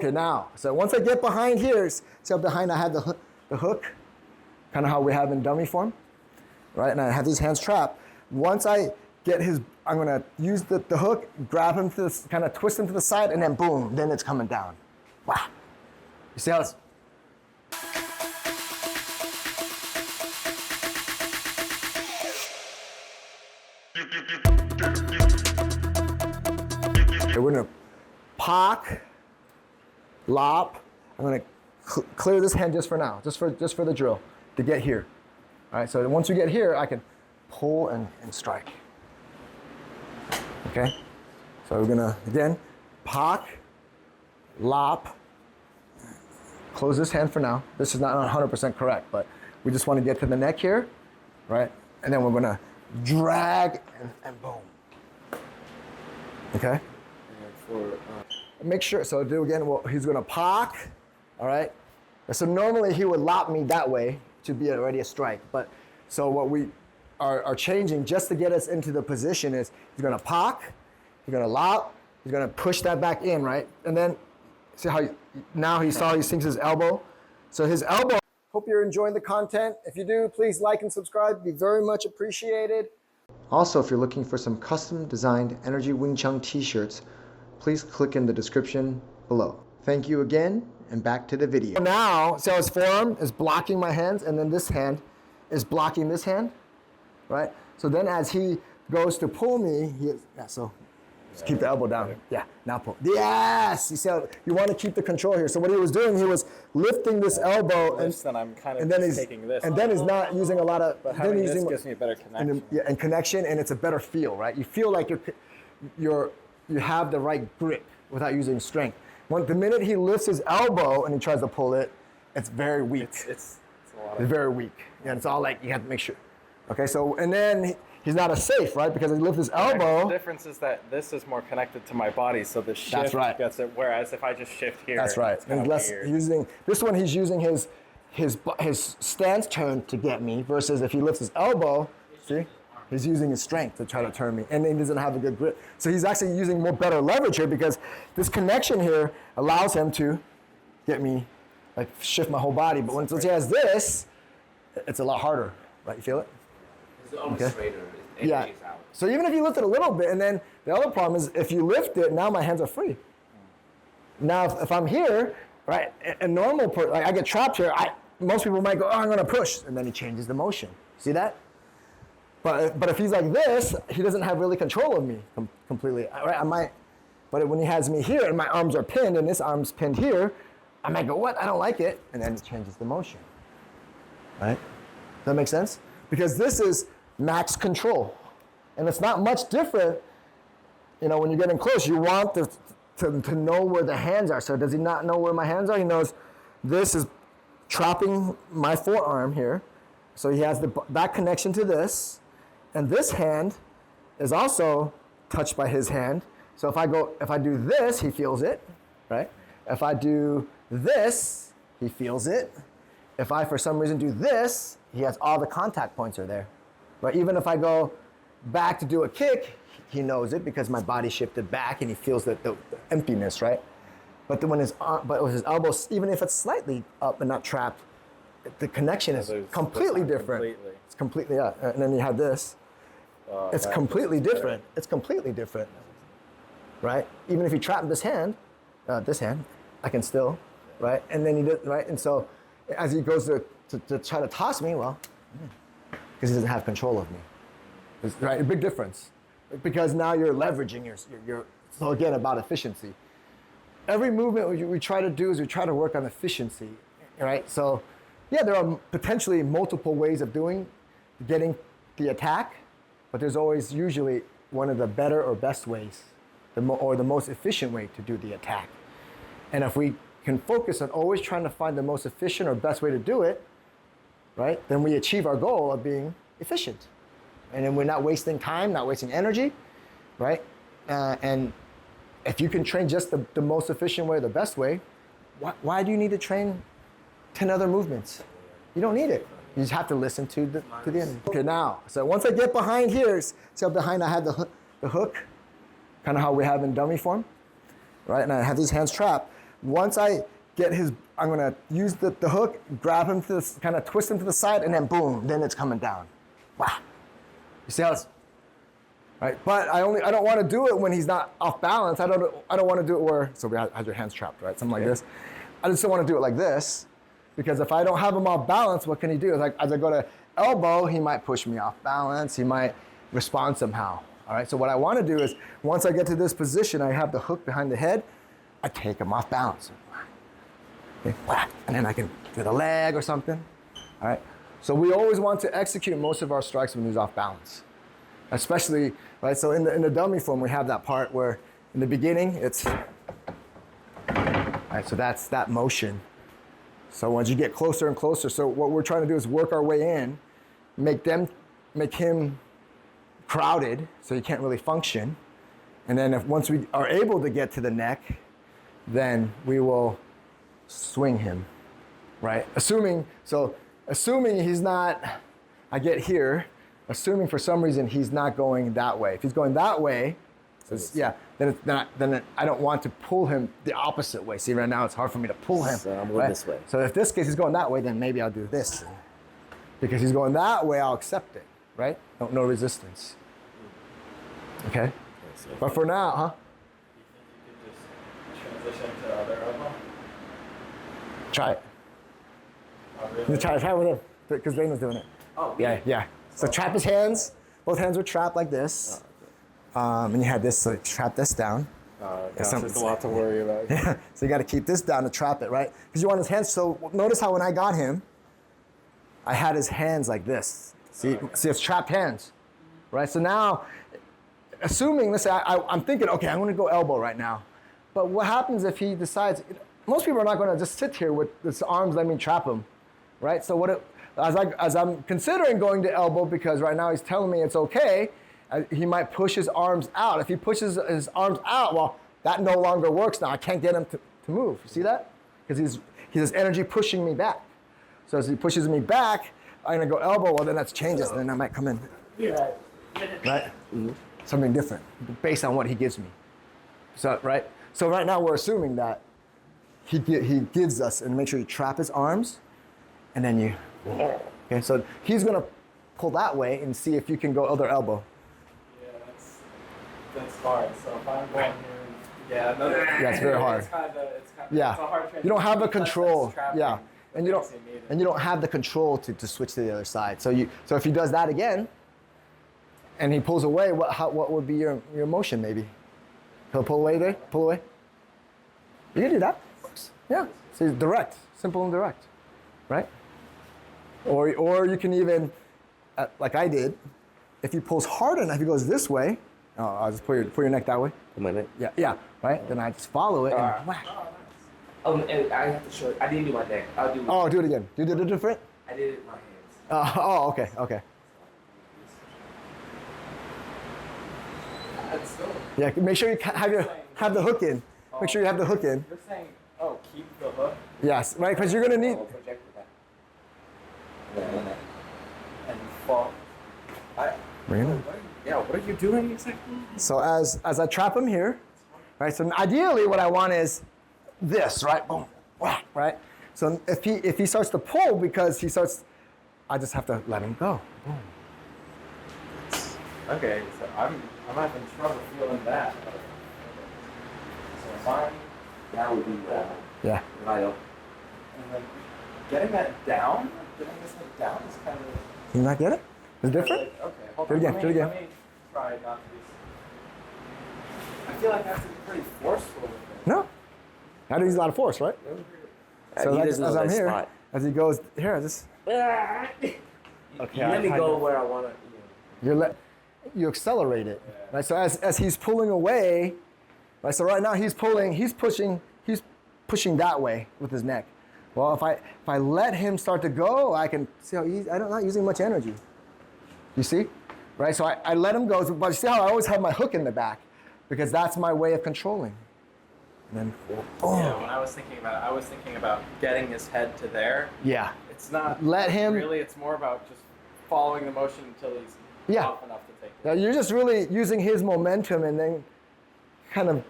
Okay, now, so once I get behind here, see how behind I have the hook, kind of how we have in dummy form, right? And I have these hands trapped. Once I get I'm gonna use the hook, grab him to this, kind of twist him to the side, and then boom, then it's coming down. Wow. You see how it's, okay, we're gonna pock, lop. I'm gonna clear this hand just for now, just for the drill, to get here. All right, so once we get here, I can pull and strike. Okay, so we're gonna, again, pock, lop, close this hand for now. This is not 100% correct, but we just wanna get to the neck here, right? And then we're gonna drag and boom. Okay? Make sure, so do again, well, he's gonna pock, all right? So normally he would lop me that way to be already a strike, but so what we are changing just to get us into the position is he's gonna pock, he's gonna lop, he's gonna push that back in, right? And then, see how now he sinks his elbow. So his elbow, hope you're enjoying the content. If you do, please like and subscribe, it'd be very much appreciated. Also, if you're looking for some custom designed Energy Wing Chun t-shirts, please click in the description below. Thank you again, and back to the video. Now, see how his forearm is blocking my hands, and then this hand is blocking this hand, right? So then as he goes to pull me, just keep the elbow down. Yeah, now pull. Yes! You see how, you want to keep the control here. So what he was doing, he was lifting this elbow, and I'm kind of taking this. And then he's not using a lot of, but having this gives me a better connection. And connection, and it's a better feel, right? You feel like you have the right grip without using strength. The minute he lifts his elbow and he tries to pull it, it's very weak. It's very weak. And it's all like, you have to make sure. Okay, so, and then he's not as safe, right? Because he lifts his elbow. The difference is that this is more connected to my body, so the shift gets it, whereas if I just shift here, that's right. And less using, this one he's using his stance turn to get me, versus if he lifts his elbow, see? He's using his strength to try to turn me, and then he doesn't have a good grip. So he's actually using better leverage here, because this connection here allows him to get me, like, shift my whole body. But once he has this, it's a lot harder, right? You feel it? It's almost straighter. Yeah. So even if you lift it a little bit, and then the other problem is if you lift it, now my hands are free. Now if I'm here, right, a normal person, like I get trapped here, most people might go, oh, I'm gonna push, and then he changes the motion. See that? But if he's like this, he doesn't have really control of me completely. Right? But when he has me here and my arms are pinned and this arm's pinned here, I might go, what? I don't like it. And then he changes the motion. Right? Does that make sense? Because this is max control. And it's not much different, when you're getting close, you want to know where the hands are. So does he not know where my hands are? He knows this is trapping my forearm here. So he has that connection to this. And this hand is also touched by his hand. So if I do this, he feels it, right? If I do this, he feels it. If I, for some reason, do this, he has all the contact points are there. But even if I go back to do a kick, he knows it because my body shifted back and he feels the emptiness, right? But with his elbows, even if it's slightly up and not trapped, the connection is completely different. It's completely, and then you have this. It's completely different. It's completely different, right? Even if you trap this hand, I can still, right? And then he did, right? And so as he goes to try to toss me, well, because he doesn't have control of me. Right, a big difference. Because now you're leveraging your so again, about efficiency. Every movement we try to do is we try to work on efficiency, right? So yeah, there are potentially multiple ways of getting the attack, but there's always usually one of the better or best ways, or the most efficient way to do the attack. And if we can focus on always trying to find the most efficient or best way to do it, right, then we achieve our goal of being efficient. And then we're not wasting time, not wasting energy, right? And if you can train just the most efficient way, the best way, why do you need to train 10 other movements? You don't need it. You just have to listen to the enemy. Okay, now, so once I get behind here, see how behind I have the hook, kind of how we have in dummy form, right? And I have these hands trapped. once I get I'm gonna use the hook, grab him to this, kind of twist him to the side, and then boom, then it's coming down. Wow. You see how it's, right? But I don't want to do it when he's not off balance. I don't want to do it where, so we have your hands trapped, right? Something like this. I just don't want to do it like this, because if I don't have him off balance, what can he do? Like as I go to elbow, he might push me off balance. He might respond somehow. All right. So what I want to do is, once I get to this position, I have the hook behind the head. I take him off balance. Okay, whack, and then I can do the leg or something. All right. So we always want to execute most of our strikes when he's off balance, especially, right? So in the dummy form, we have that part where in the beginning it's, right, so that's that motion. So once you get closer and closer, so what we're trying to do is work our way in, make him crowded so he can't really function. And then once we are able to get to the neck, then we will swing him, right? Assuming he's not, I get here, assuming for some reason he's not going that way. If he's going that way, then I don't want to pull him the opposite way. See, right now it's hard for me to pull him. So I'm going this way. So if this case he's going that way, then maybe I'll do this. Because he's going that way, I'll accept it, right? No resistance. Okay? But for now, huh? You think you could just transition to other elbow? Try it. Oh, really? Try it with him, because Dana's doing it. Oh, Yeah. So trap his hands. Both hands were trapped like this. And you had this, so trap this down. Gosh, there's a lot to worry about. Yeah. So you got to keep this down to trap it, right? Because you want his hands. So notice how when I got him, I had his hands like this. See, it's trapped hands, right? So now, assuming, let's say I'm thinking, okay, I'm going to go elbow right now. But what happens if he decides? Most people are not going to just sit here with his arms, let me trap him, right? So as I'm considering going to elbow, because right now he's telling me it's okay, he might push his arms out. If he pushes his arms out, well, that no longer works now. I can't get him to move. You see that? Because he has energy pushing me back. So as he pushes me back, I'm going to go elbow. Well, then that changes. Then I might come in. Right? Mm-hmm. Something different based on what he gives me. So, right? So right now we're assuming that he gives us, and make sure you trap his arms, and then you, okay, so he's going to pull that way and see if you can go other elbow. Yeah, that's hard. So if I'm going here, it's very hard. It's kind of it's Yeah, a hard transition. you don't have the control. Trapping, Yeah, and you don't have the control to switch to the other side. So if he does that again, and he pulls away, what would be your motion maybe? He'll pull away there, pull away. You can do that. Yeah, so it's direct, simple and direct, right? Or you can even, like I did, if he pulls hard enough, he goes this way. Oh, I'll just pull your neck that way. My neck? Yeah, right? Then I just follow it and whack. Oh, and I have to show. I didn't do my neck. I'll do. Oh, do it again. Do it different? I did it with my hands. Okay. That's still. Yeah, make sure you have the hook in. Make sure you have the hook in. You're saying, keep the hook. Yes, right? Because you're gonna need. I'll project with that. And fall. Bring it in. What are you doing exactly? So as I trap him here, right? So ideally, what I want is this, right? Boom, whack, right? So if he starts to pull because I just have to let him go. Boom. Okay, so I'm having trouble feeling that. So fine. That would be Yeah. right up. And then getting this thing down is kind of. Can you not get it? It's different? Okay, hold Do it on. again, do it again. Let me try not to be. I feel like I have to be pretty forceful with it. No. I do use a lot of force, right? So he as doesn't know I'm that here, spot. as he goes here, I just Okay, let me go where I want to. you accelerate it, right? So as he's pulling away, right? So right now he's pushing that way with his neck. Well, if I let him start to go, I can see how easy. I'm not using much energy. You see, right? So I let him go, but you see how I always have my hook in the back, because that's my way of controlling. And then boom. Yeah, when I was thinking about getting his head to there. Yeah. It's not. Let him. Really, it's more about just following the motion until he's off enough to take it. Now you're just really using his momentum and then kind of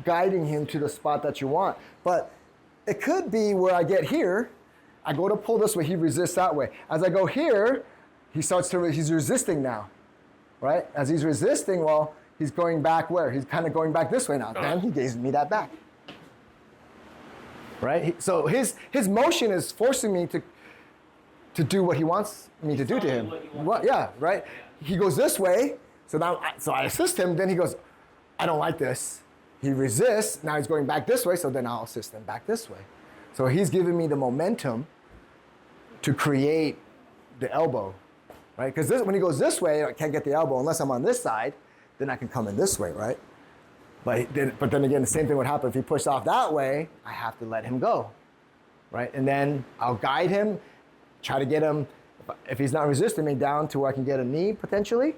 guiding him to the spot that you want. But it could be where I get here, I go to pull this way, he resists that way. As I go here, he's resisting now, right? As he's resisting, well, he's going back where? He's kind of going back this way now. Then he gives me that back. Right? So his motion is forcing me to do what he wants me to do to him. Well, yeah, right? He goes this way, so now I assist him, then he goes, I don't like this. He resists, now he's going back this way, so then I'll assist him back this way. So he's giving me the momentum to create the elbow, right? Because when he goes this way, I can't get the elbow unless I'm on this side, then I can come in this way, right? But then again, the same thing would happen if he pushed off that way, I have to let him go, right? And then I'll guide him, try to get him, if he's not resisting me, down to where I can get a knee potentially.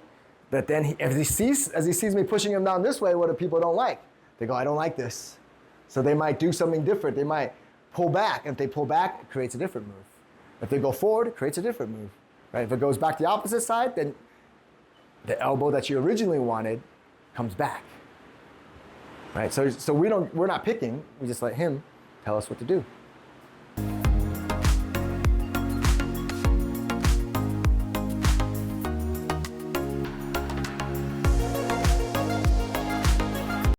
But then as he sees me pushing him down this way, what do people don't like? They go, I don't like this. So they might do something different. They might pull back. And if they pull back, it creates a different move. If they go forward, it creates a different move, right? If it goes back the opposite side, then the elbow that you originally wanted comes back, right? So we're not picking. We just let him tell us what to do.